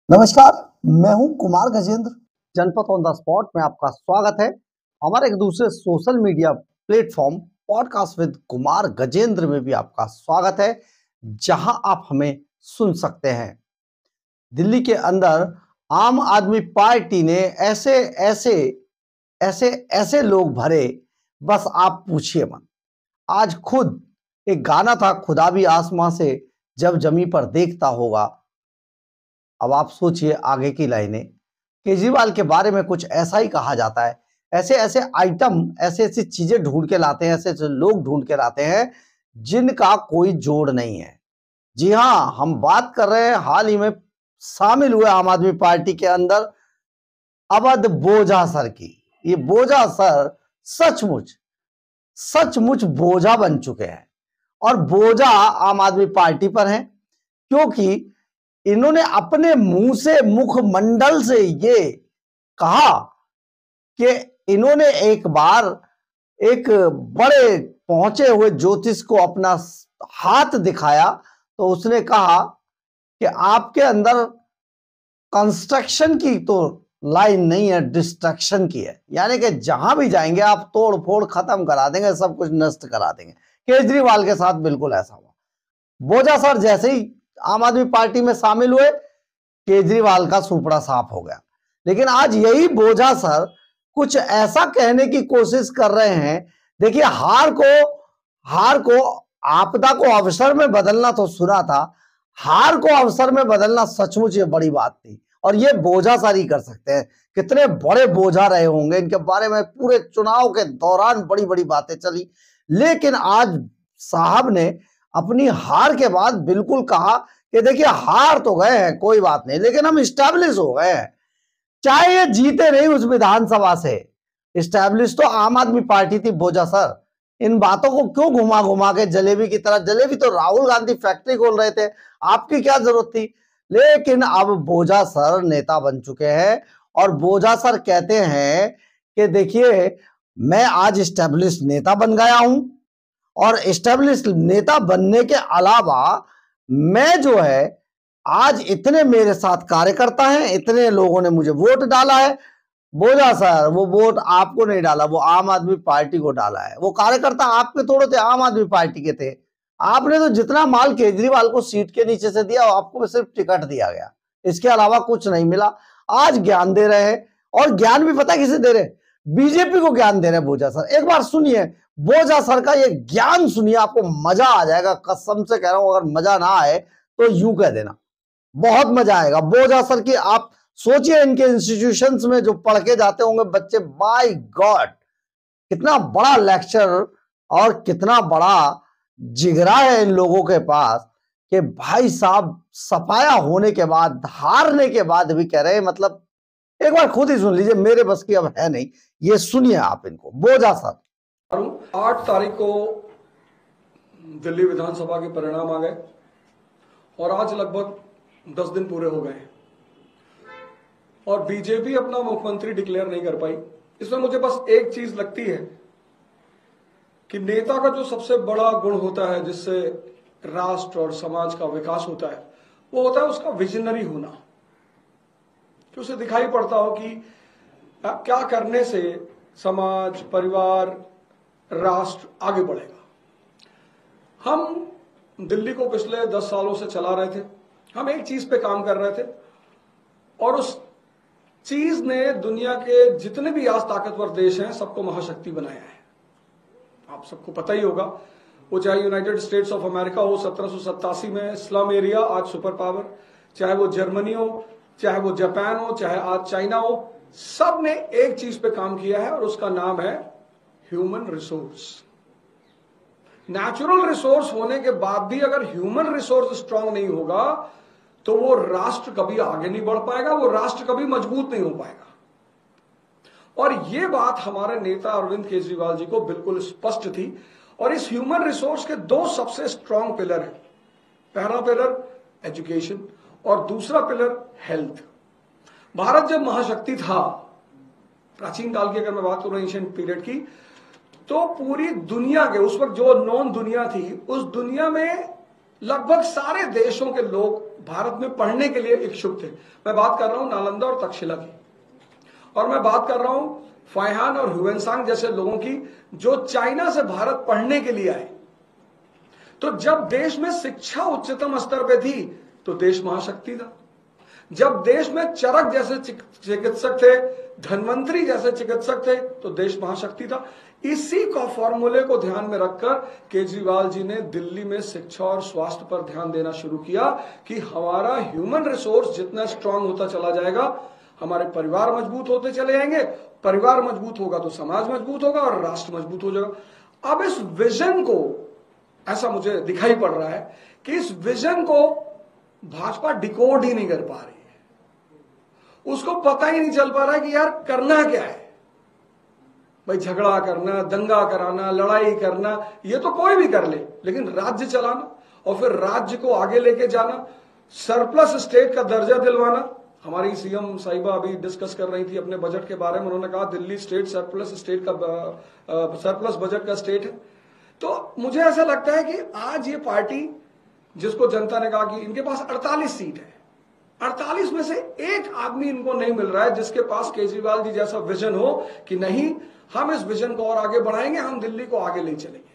नमस्कार, मैं हूं कुमार गजेंद्र। जनपद ऑन द स्पॉट में आपका स्वागत है। हमारे एक दूसरे social media platform podcast with Kumar Gajendra में भी आपका स्वागत है, जहां आप हमें सुन सकते हैं। दिल्ली के अंदर आम आदमी पार्टी ने ऐसे ऐसे ऐसे ऐसे लोग भरे, बस आप पूछिए मत। आज खुद एक गाना था, खुदा भी आसमां से जब जमी पर देखता होगा। अब आप सोचिए आगे की लाइनें। केजरीवाल के बारे में कुछ ऐसा ही कहा जाता है। ऐसे ऐसे आइटम, ऐसे ऐसी चीजें ढूंढ के लाते हैं, ऐसे ऐसे लोग ढूंढ के लाते हैं जिनका कोई जोड़ नहीं है। जी हाँ, हम बात कर रहे हैं हाल ही में शामिल हुए आम आदमी पार्टी के अंदर अवध बोझा सर की। ये बोझा सर सचमुच सचमुच बोझा बन चुके हैं और बोझा आम आदमी पार्टी पर है, क्योंकि इन्होंने अपने मुंह से, मुखमंडल से ये कहा कि इन्होंने एक बार एक बड़े पहुंचे हुए ज्योतिष को अपना हाथ दिखाया, तो उसने कहा कि आपके अंदर कंस्ट्रक्शन की तो लाइन नहीं है, डिस्ट्रक्शन की है। यानी कि जहां भी जाएंगे आप तोड़ फोड़ खत्म करा देंगे, सब कुछ नष्ट करा देंगे। केजरीवाल के साथ बिल्कुल ऐसा हुआ। बोझा सर जैसे ही आम आदमी पार्टी में शामिल हुए, केजरीवाल का सुपड़ा साफ हो गया। लेकिन आज यही बोझा सर कुछ ऐसा कहने की कोशिश कर रहे हैं। देखिए, हार को आपदा को अवसर में बदलना तो सुना था, हार को अवसर में बदलना सचमुच ये बड़ी बात थी, और ये बोझा सर ही कर सकते हैं। कितने बड़े बोझा रहे होंगे, इनके बारे में पूरे चुनाव के दौरान बड़ी बड़ी बातें चली। लेकिन आज साहब ने अपनी हार के बाद बिल्कुल कहा कि देखिए, हार तो गए हैं, कोई बात नहीं, लेकिन हम स्टैब्लिश हो गए हैं। चाहे ये जीते नहीं उस विधानसभा से, स्टैब्लिश तो आम आदमी पार्टी थी। बोझा सर इन बातों को क्यों घुमा घुमा के जलेबी की तरह, जलेबी तो राहुल गांधी फैक्ट्री खोल रहे थे, आपकी क्या जरूरत थी। लेकिन अब बोझा सर नेता बन चुके हैं और बोझा सर कहते हैं कि देखिए, मैं आज स्टैब्लिश नेता बन गया हूं, और एस्टेब्लिश नेता बनने के अलावा मैं जो है, आज इतने मेरे साथ कार्यकर्ता हैं, इतने लोगों ने मुझे वोट डाला है। बोझा सर, वो वोट आपको नहीं डाला, वो आम आदमी पार्टी को डाला है। वो कार्यकर्ता आपके थोड़े थे, आम आदमी पार्टी के थे। आपने तो जितना माल केजरीवाल को सीट के नीचे से दिया, आपको सिर्फ टिकट दिया गया, इसके अलावा कुछ नहीं मिला। आज ज्ञान दे रहे हैं, और ज्ञान भी पता किसे दे रहे, बीजेपी को ज्ञान दे रहे हैं बोझा सर। एक बार सुनिए बोझा सर का ये ज्ञान, सुनिए, आपको मजा आ जाएगा। कसम से कह रहा हूं, अगर मजा ना आए तो यूं कह देना, बहुत मजा आएगा। बोझा सर की आप सोचिए, इनके इंस्टीट्यूशंस में जो पढ़ के जाते होंगे बच्चे, बाय गॉड कितना बड़ा लेक्चर और कितना बड़ा जिगरा है इन लोगों के पास, कि भाई साहब सफाया होने के बाद, हारने के बाद भी कह रहे हैं। मतलब एक बार खुद ही सुन लीजिए, मेरे बस की अब है नहीं, ये सुनिए आप इनको। बोझा सर, 8 तारीख को दिल्ली विधानसभा के परिणाम आ गए और आज लगभग 10 दिन पूरे हो गए हैं और बीजेपी अपना मुख्यमंत्री डिक्लेयर नहीं कर पाई। इसमें मुझे बस एक चीज लगती है कि नेता का जो सबसे बड़ा गुण होता है, जिससे राष्ट्र और समाज का विकास होता है, वो होता है उसका विजनरी होना, कि उसे दिखाई पड़ता हो कि क्या करने से समाज, परिवार, राष्ट्र आगे बढ़ेगा। हम दिल्ली को पिछले 10 सालों से चला रहे थे। हम एक चीज पे काम कर रहे थे और उस चीज ने दुनिया के जितने भी आज ताकतवर देश हैं सबको महाशक्ति बनाया है। आप सबको पता ही होगा, वो चाहे यूनाइटेड स्टेट्स ऑफ अमेरिका हो 1787 में, स्लम एरिया आज सुपर पावर, चाहे वो जर्मनी हो, चाहे वो जापान हो, चाहे आज चाइना हो, सब ने एक चीज पे काम किया है और उसका नाम है ह्यूमन रिसोर्स। नेचुरल रिसोर्स होने के बाद भी अगर ह्यूमन रिसोर्स स्ट्रांग नहीं होगा तो वो राष्ट्र कभी आगे नहीं बढ़ पाएगा, वो राष्ट्र कभी मजबूत नहीं हो पाएगा। और ये बात हमारे नेता अरविंद केजरीवाल जी को बिल्कुल स्पष्ट थी। और इस ह्यूमन रिसोर्स के 2 सबसे स्ट्रांग पिलर हैं। पहला पिलर एजुकेशन और दूसरा पिलर हेल्थ। भारत जब महाशक्ति था, प्राचीन काल की अगर मैं बात करूं एंशिएंट पीरियड की, तो पूरी दुनिया के, उस वक्त जो नॉन दुनिया थी, उस दुनिया में लगभग सारे देशों के लोग भारत में पढ़ने के लिए इच्छुक थे। मैं बात कर रहा हूं नालंदा और तक्षशिला की, और मैं बात कर रहा हूं फाइहान और ह्यूएनसांग जैसे लोगों की जो चाइना से भारत पढ़ने के लिए आए। तो जब देश में शिक्षा उच्चतम स्तर पे थी तो देश महाशक्ति था। जब देश में चरक जैसे चिकित्सक थे, धन्वंतरी जैसे चिकित्सक थे, तो देश महाशक्ति था। इसी का फॉर्मूले को ध्यान में रखकर केजरीवाल जी ने दिल्ली में शिक्षा और स्वास्थ्य पर ध्यान देना शुरू किया कि हमारा ह्यूमन रिसोर्स जितना स्ट्रांग होता चला जाएगा, हमारे परिवार मजबूत होते चले जाएंगे। परिवार मजबूत होगा तो समाज मजबूत होगा और राष्ट्र मजबूत हो जाएगा। अब इस विजन को, ऐसा मुझे दिखाई पड़ रहा है कि इस विजन को भाजपा डिकोड ही नहीं कर पा रही है। उसको पता ही नहीं चल पा रहा है कि यार करना क्या है। भाई झगड़ा करना, दंगा कराना, लड़ाई करना, ये तो कोई भी कर ले, लेकिन राज्य चलाना और फिर राज्य को आगे लेके जाना, सरप्लस स्टेट का दर्जा दिलवाना। हमारी सीएम साहिबा अभी डिस्कस कर रही थी अपने बजट के बारे में, उन्होंने कहा दिल्ली स्टेट सरप्लस बजट का स्टेट है। तो मुझे ऐसा लगता है कि आज ये पार्टी, जिसको जनता ने कहा कि इनके पास 48 सीट है, 48 में से एक आदमी इनको नहीं मिल रहा है जिसके पास केजरीवाल जी जैसा विजन हो कि नहीं, हम इस विजन को और आगे बढ़ाएंगे, हम दिल्ली को आगे ले चलेंगे।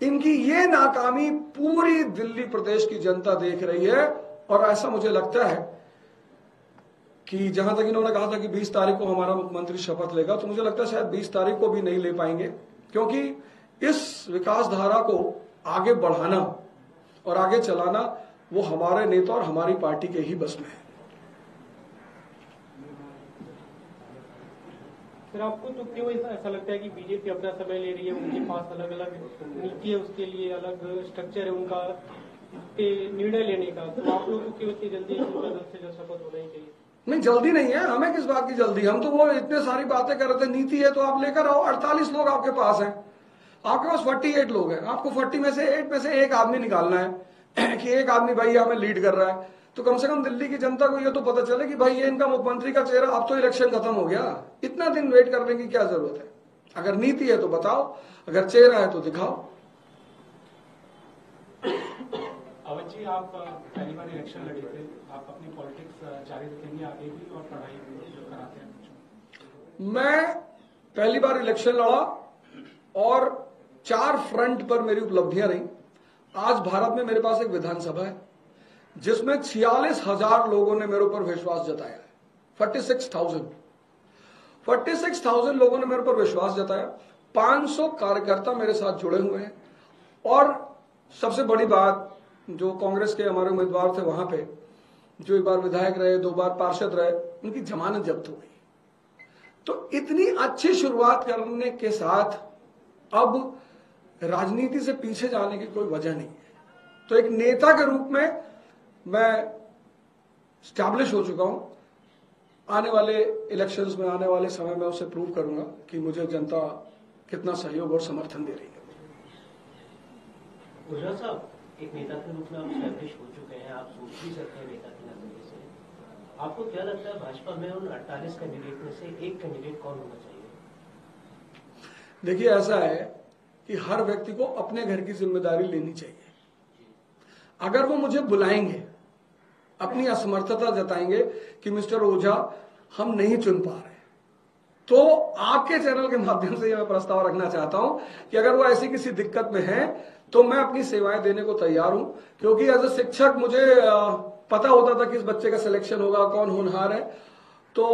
इनकी ये नाकामी पूरी दिल्ली प्रदेश की जनता देख रही है। और ऐसा मुझे लगता है कि जहां तक इन्होंने कहा था कि 20 तारीख को हमारा मुख्यमंत्री शपथ लेगा, तो मुझे लगता है शायद 20 तारीख को भी नहीं ले पाएंगे, क्योंकि इस विकास धारा को आगे बढ़ाना और आगे चलाना वो हमारे नेता और हमारी पार्टी के ही बस में है। फिर आपको तो क्यों ऐसा लगता है कि बीजेपी अपना समय ले रही है? उनके पास अलग अलग नीति है, उसके लिए अलग स्ट्रक्चर है उनका निर्णय लेने का, तो आप लोगों को क्यों इतनी जल्दी जल्द से जल्द शपथ होना ही चाहिए? नहीं, जल्दी नहीं है, हमें किस बात की जल्दी। हम तो वो इतने सारी बातें कर रहे थे, नीति है तो आप लेकर आओ। 48 लोग आपके पास हैं, आपके पास 48 लोग हैं, आपको 40 में से 8 में से एक आदमी निकालना है कि एक आदमी भाई हमें लीड कर रहा है। तो कम से कम दिल्ली की जनता को ये तो पता चले कि भाई ये इनका मुख्यमंत्री का चेहरा। अब तो इलेक्शन खत्म हो गया, इतना दिन वेट करने की क्या जरूरत है? अगर नीति है तो बताओ, अगर चेहरा है तो दिखाओ। अवध जी, आप पहली बार इलेक्शन लड़े थे, आप अपनी पॉलिटिक्स जारी रखेंगे आगे भी और पढ़ाई भी जो कराते हैं? मैं पहली बार इलेक्शन लड़ा और 4 फ्रंट पर मेरी उपलब्धियां रही। आज भारत में मेरे पास एक विधानसभा है जिसमें 46,000 लोगों ने मेरे ऊपर विश्वास जताया है। 46,000 लोगों ने मेरे ऊपर विश्वास जताया। 500 कार्यकर्ता मेरे साथ जुड़े हुए हैं। और सबसे बड़ी बात, जो कांग्रेस के हमारे उम्मीदवार थे वहां पे, जो एक बार विधायक रहे, 2 बार पार्षद रहे, उनकी जमानत जब्त हो गई। तो इतनी अच्छी शुरुआत करने के साथ अब राजनीति से पीछे जाने की कोई वजह नहीं है। तो एक नेता के रूप में मैं स्टैब्लिश हो चुका हूं। आने वाले इलेक्शंस में, आने वाले समय में उसे प्रूव करूंगा कि मुझे जनता कितना सहयोग और समर्थन दे रही है। ओझा साहब, एक नेता के रूप में आप स्टैब्लिश हो चुके हैं, आप सोच भी सकते हैं नेता के नजरिए से। आपको क्या लगता है भाजपा में उन 48 कैंडिडेट में से एक कैंडिडेट कौन होना चाहिए? देखिए, ऐसा है कि हर व्यक्ति को अपने घर की जिम्मेदारी लेनी चाहिए। अगर वो मुझे बुलाएंगे, अपनी असमर्थता जताएंगे कि मिस्टर ओझा हम नहीं चुन पा रहे, तो आपके चैनल के माध्यम से मैं प्रस्ताव रखना चाहता हूं कि अगर वो ऐसी किसी दिक्कत में है तो मैं अपनी सेवाएं देने को तैयार हूं। क्योंकि एज ए शिक्षक मुझे पता होता था कि इस बच्चे का सिलेक्शन होगा, कौन होनहार है। तो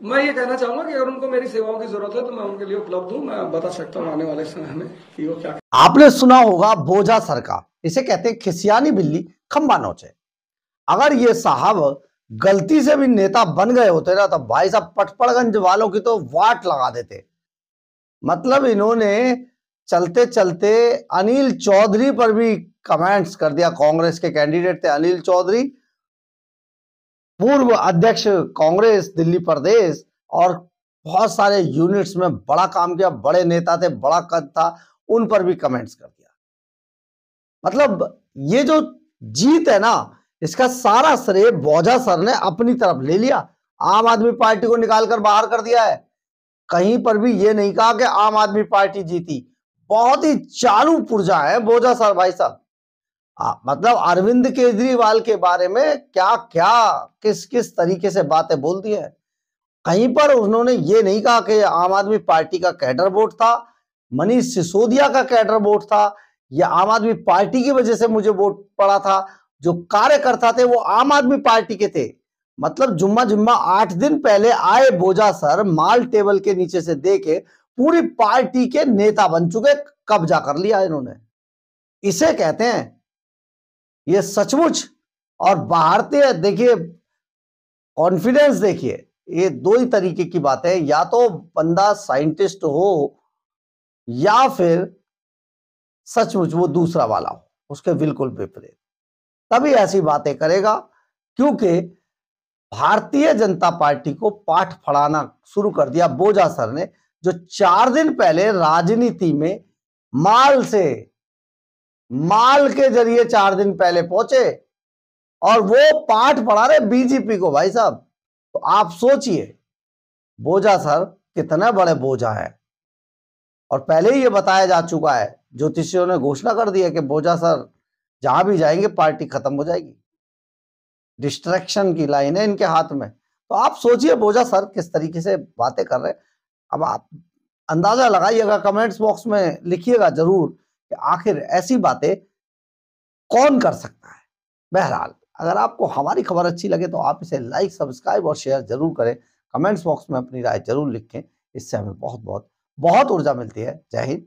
मैं ये कहना चाहूंगा कि अगर उनको मेरी सेवाओं की जरूरत है तो मैं उनके लिए उपलब्ध हूं। मैं बता सकता हूं आने वाले समय में कि वो क्या। आपने सुना होगा बोझा सरकार, इसे कहते हैं खिसियानी बिल्ली खंबा नोचे। अगर ये साहब गलती से भी नेता बन गए होते ना, तो भाई साहब पटपड़गंज वालों की तो वाट लगा देते। मतलब इन्होंने चलते चलते अनिल चौधरी पर भी कमेंट्स कर दिया। कांग्रेस के कैंडिडेट थे अनिल चौधरी, पूर्व अध्यक्ष कांग्रेस दिल्ली प्रदेश, और बहुत सारे यूनिट्स में बड़ा काम किया, बड़े नेता थे, बड़ा कद था, उन पर भी कमेंट्स कर दिया। मतलब ये जो जीत है ना, इसका सारा श्रेय बोझा सर ने अपनी तरफ ले लिया। आम आदमी पार्टी को निकालकर बाहर कर दिया है। कहीं पर भी ये नहीं कहा कि आम आदमी पार्टी जीती। बहुत ही चालू पुर्जा है बोझा सर भाई साहब। मतलब अरविंद केजरीवाल के बारे में क्या क्या किस किस तरीके से बातें बोल दी है। कहीं पर उन्होंने ये नहीं कहा कि आम आदमी पार्टी का कैडर वोट था, मनीष सिसोदिया का कैडर वोट था, या आम आदमी पार्टी की वजह से मुझे वोट पड़ा था। जो कार्यकर्ता थे वो आम आदमी पार्टी के थे। मतलब जुम्मा जुम्मा 8 दिन पहले आए बोझा सर, माल टेबल के नीचे से देके पूरी पार्टी के नेता बन चुके, कब्जा कर लिया इन्होंने। इसे कहते हैं ये सचमुच। और भारतीय देखिए, कॉन्फिडेंस देखिए, ये दो ही तरीके की बात है, या तो बंदा साइंटिस्ट हो या फिर सचमुच वो दूसरा वाला हो, उसके बिल्कुल विपरीत, तभी ऐसी बातें करेगा। क्योंकि भारतीय जनता पार्टी को पाठ पढ़ाना शुरू कर दिया बोझा सर ने, जो 4 दिन पहले राजनीति में माल के जरिए 4 दिन पहले पहुंचे और वो पाठ पढ़ा रहे बीजेपी को। भाई साहब, तो आप सोचिए बोझा सर कितने बड़े बोझा है। और पहले ही ये बताया जा चुका है, ज्योतिषियों ने घोषणा कर दी है कि बोझा सर जहां भी जाएंगे पार्टी खत्म हो जाएगी। डिस्ट्रैक्शन की लाइन है इनके हाथ में। तो आप सोचिए बोझा सर किस तरीके से बातें कर रहे हैं। अब आप अंदाजा लगाइएगा, कमेंट्स बॉक्स में लिखिएगा जरूर कि आखिर ऐसी बातें कौन कर सकता है। बहरहाल, अगर आपको हमारी खबर अच्छी लगे तो आप इसे लाइक, सब्सक्राइब और शेयर जरूर करें। कमेंट्स बॉक्स में अपनी राय जरूर लिखें, इससे हमें बहुत बहुत बहुत ऊर्जा मिलती है। जय हिंद,